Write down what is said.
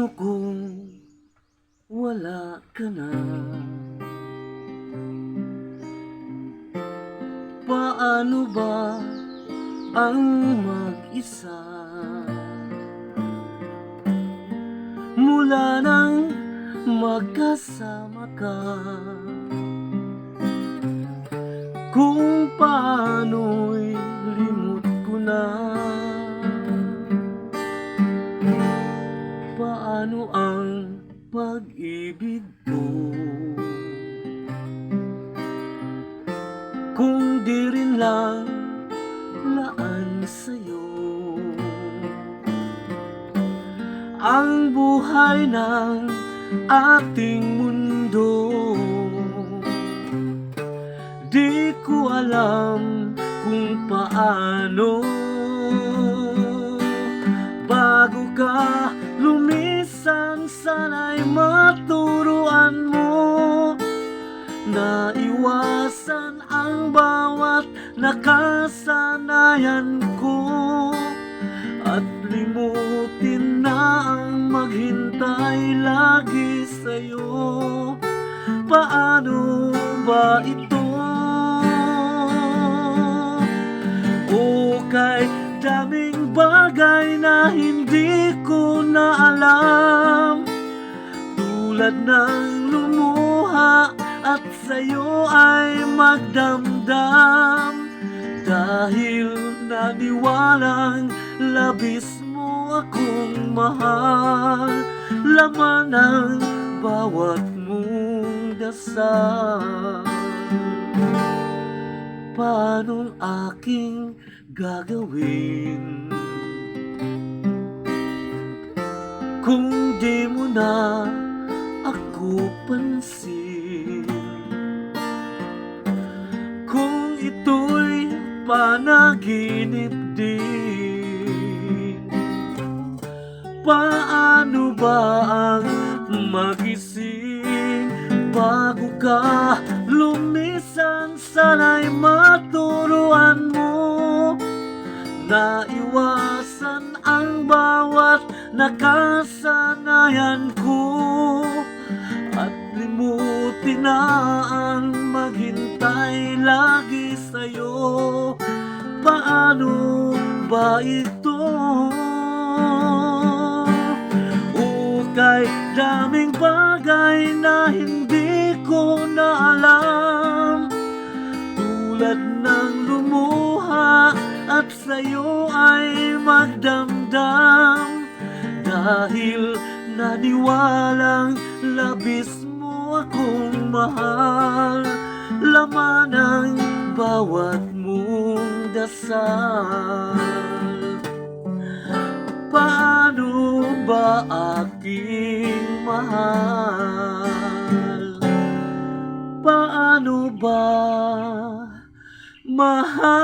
Paano kung wala ka na? Paano ba ang mag-isa? Mula nang magkasama ka, kung paano'y limot ko na. Paano ang pag-ibig ko kung di rin lang laan sa'yo ang buhay ng ating mundo? Di ko alam kung paano bago ka lumisan, sana'y maturuan mo na iwasan ang bawat nakasanayan ko at limutin na ang maghintay lagi sa'yo. Paano ba ito? O kay daming bagay na hindi ko na alam, tulad ng lumuha at sa'yo ay magdamdam, dahil naniwalang labis mo akong mahal, laman ng bawat mong dasal. Paanong aking gagawin kung di mo na ako pansin? Kung ito'y panaginip din, paano ba ang magising bago ka lumisan? Sana'y maturuan mo na iwasan ang bawat nakasanayan ko at limutin na ang maghintay lagi sa'yo. Paano ba ito? O kay daming bagay na hindi ko na alam, tulad ng lumuha at sa'yo ay magdamdam, dahil naniwalang labis mo akong mahal, laman ng bawat mong dasal. Paano ba aking mahal? Paano ba mahal?